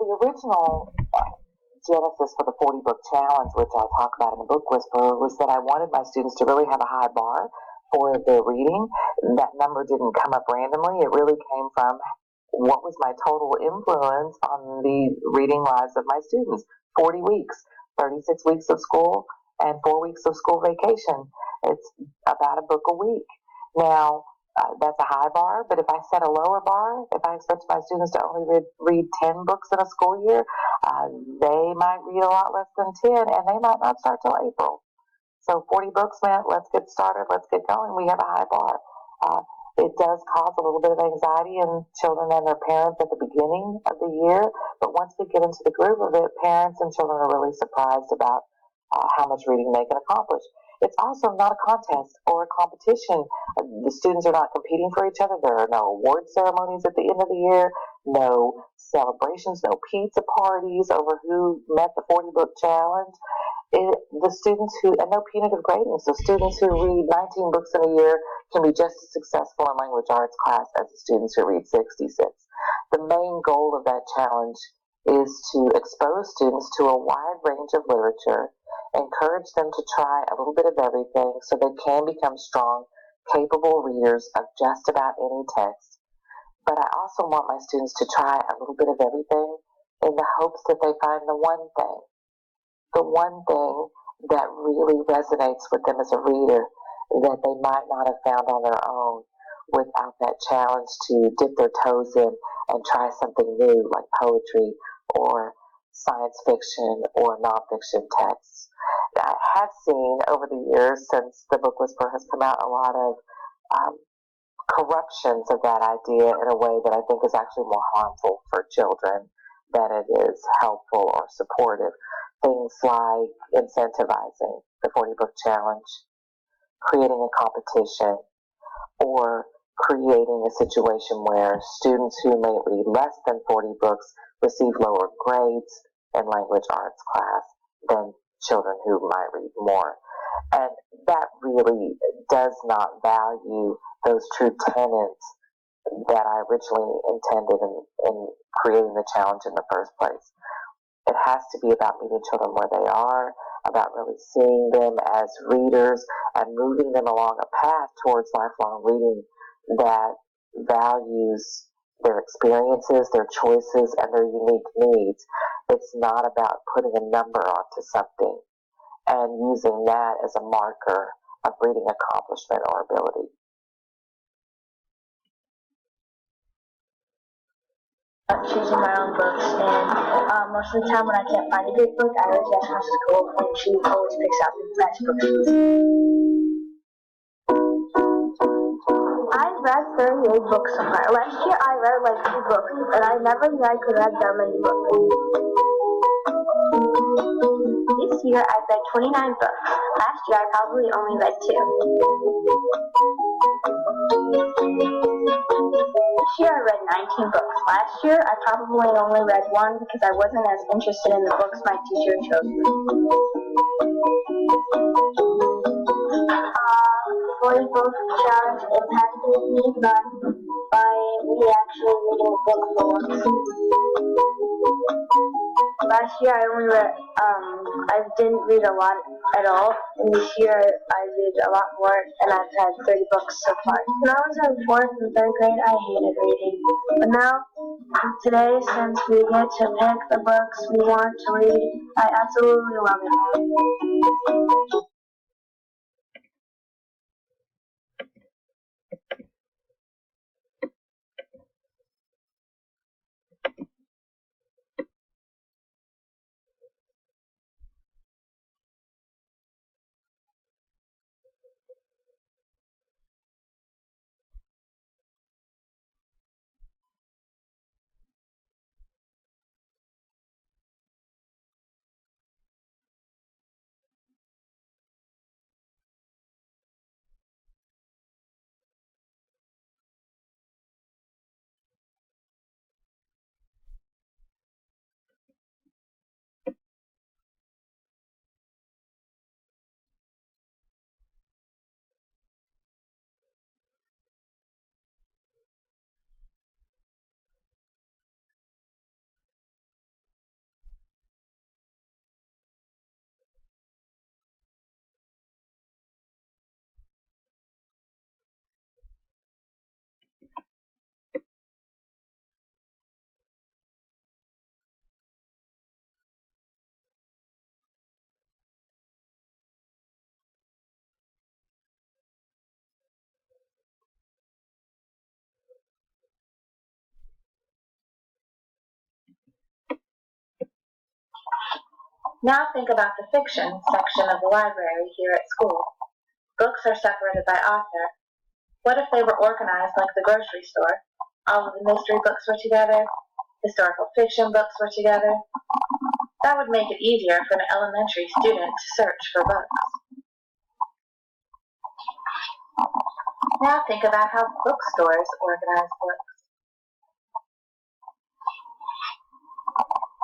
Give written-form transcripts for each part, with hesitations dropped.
original genesis for the 40 book challenge, which I talk about in the Book Whisperer, was that I wanted my students to really have a high bar for their reading. That number didn't come up randomly. It really came from what was my total influence on the reading lives of my students. 40 weeks, 36 weeks of school, and 4 weeks of school vacation. It's about a book a week. Now, that's a high bar, but if I set a lower bar, if I expect my students to only read 10 books in a school year, they might read a lot less than 10, and they might not start till April. So 40 books meant let's get started, let's get going. We have a high bar. It does cause a little bit of anxiety in children and their parents at the beginning of the year, but once we get into the groove of it, parents and children are really surprised about how much reading they can accomplish. It's also not a contest or a competition. The students are not competing for each other. There are no award ceremonies at the end of the year, no celebrations, no pizza parties over who met the 40 book challenge. The students and no punitive grading. So students who read 19 books in a year can be just as successful in language arts class as the students who read 66. The main goal of that challenge is to expose students to a wide range of literature, encourage them to try a little bit of everything so they can become strong, capable readers of just about any text. But I also want my students to try a little bit of everything in the hopes that they find the one thing that really resonates with them as a reader that they might not have found on their own without that challenge to dip their toes in and try something new like poetry or science fiction or nonfiction texts. I have seen over the years since the Book Whisperer has come out a lot of corruptions of that idea in a way that I think is actually more harmful for children than it is helpful or supportive. Things like incentivizing the 40 book challenge, creating a competition, or creating a situation where students who may read less than 40 books receive lower grades in language arts class than children who might read more. And that really does not value those true tenets that I originally intended in creating the challenge in the first place. It has to be about meeting children where they are, about really seeing them as readers and moving them along a path towards lifelong reading that values their experiences, their choices, and their unique needs. It's not about putting a number onto something and using that as a marker of reading accomplishment or ability. Choosing my own books, and most of the time when I can't find a good book, I always ask my school, and she always picks out the best books. I've read 38 books so far. Last year I read like 2 books, and I never knew I could read that many books. This year I've read 29 books. Last year I probably only read 2. This year I read 19 books. Last year I probably only read 1 because I wasn't as interested in the books my teacher chose me. 40 book challenge impacted me by me actually reading a book for once. Last year I didn't read a lot at all, and this year I read a lot more, and I've had 30 books so far. When I was in 4th and 3rd grade, I hated reading, but now, today, since we get to pick the books we want to read, I absolutely love it. Now think about the fiction section of the library here at school. Books are separated by author. What if they were organized like the grocery store? All of the mystery books were together, historical fiction books were together. That would make it easier for an elementary student to search for books. Now think about how bookstores organize books.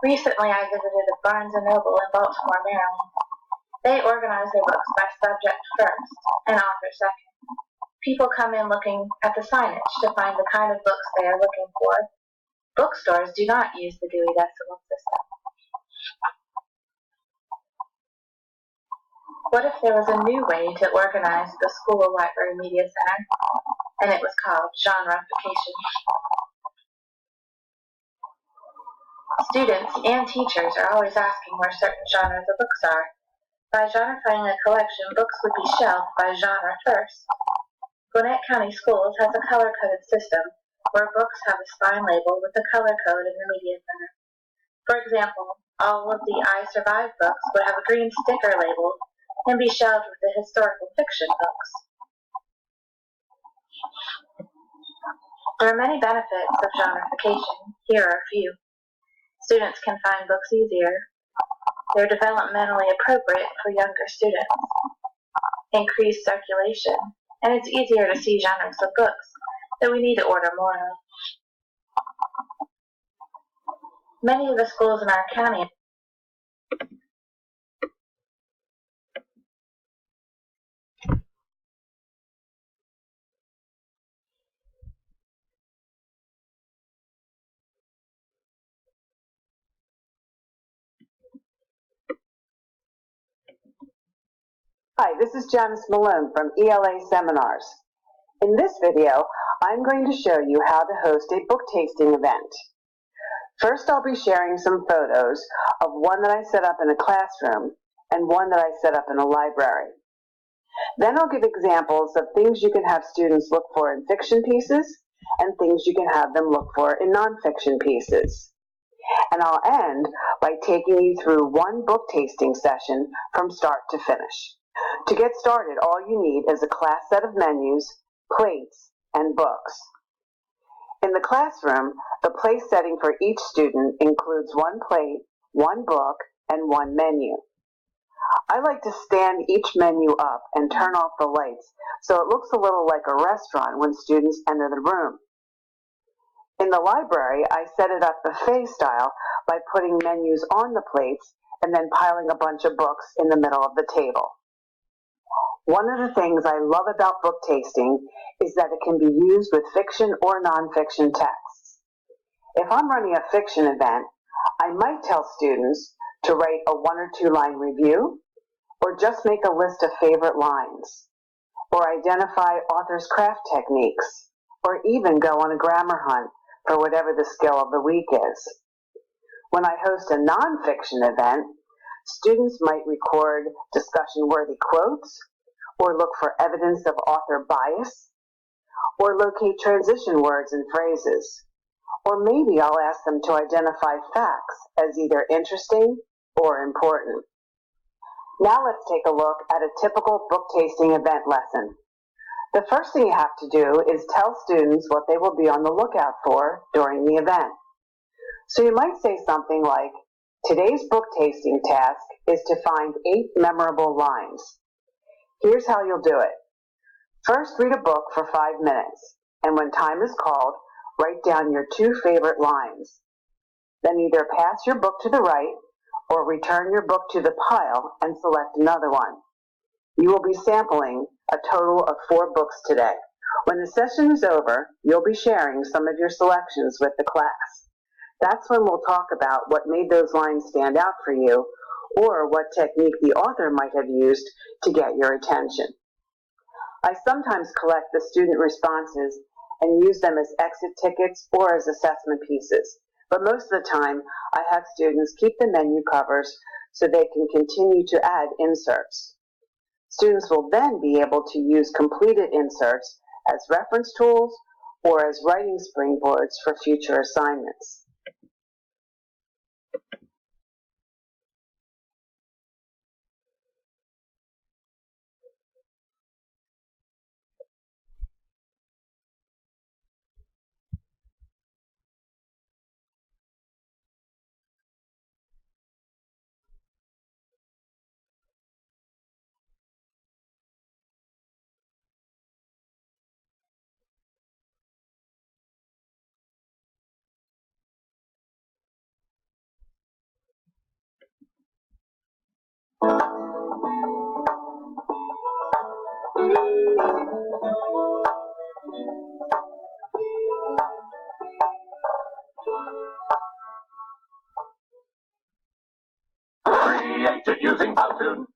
Recently I visited a Barnes & Noble in Baltimore, Maryland. They organize their books by subject first and author second. People come in looking at the signage to find the kind of books they are looking for. Bookstores do not use the Dewey Decimal System. What if there was a new way to organize the School Library Media Center, and it was called genreification? Students and teachers are always asking where certain genres of books are. By genreifying a collection, books would be shelved by genre first. Gwinnett County Schools has a color-coded system where books have a spine label with the color code in the Media Center. For example, all of the I Survive books would have a green sticker label and be shelved with the historical fiction books. There are many benefits of genreification. Here are a few. Students can find books easier. They're developmentally appropriate for younger students. Increased circulation, and it's easier to see genres of books that we need to order more of. Many of the schools in our county Hi, this is Janice Malone from ELA Seminars. In this video, I'm going to show you how to host a book tasting event. First, I'll be sharing some photos of one that I set up in a classroom and one that I set up in a library. Then I'll give examples of things you can have students look for in fiction pieces and things you can have them look for in nonfiction pieces. And I'll end by taking you through one book tasting session from start to finish. To get started, all you need is a class set of menus, plates, and books. In the classroom, the place setting for each student includes one plate, one book, and one menu. I like to stand each menu up and turn off the lights so it looks a little like a restaurant when students enter the room. In the library, I set it up buffet style by putting menus on the plates and then piling a bunch of books in the middle of the table. One of the things I love about book tasting is that it can be used with fiction or nonfiction texts. If I'm running a fiction event, I might tell students to write a 1 or 2 line review, or just make a list of favorite lines, or identify author's craft techniques, or even go on a grammar hunt for whatever the skill of the week is. When I host a nonfiction event, students might record discussion-worthy quotes, or look for evidence of author bias, or locate transition words and phrases. Or maybe I'll ask them to identify facts as either interesting or important. Now let's take a look at a typical book tasting event lesson. The first thing you have to do is tell students what they will be on the lookout for during the event. So you might say something like, today's book tasting task is to find 8 memorable lines. Here's how you'll do it. First, read a book for 5 minutes, and when time is called, write down your 2 favorite lines. Then either pass your book to the right or return your book to the pile and select another one. You will be sampling a total of 4 books today. When the session is over, you'll be sharing some of your selections with the class. That's when we'll talk about what made those lines stand out for you, or what technique the author might have used to get your attention. I sometimes collect the student responses and use them as exit tickets or as assessment pieces, but most of the time I have students keep the menu covers so they can continue to add inserts. Students will then be able to use completed inserts as reference tools or as writing springboards for future assignments. Created using Powtoon.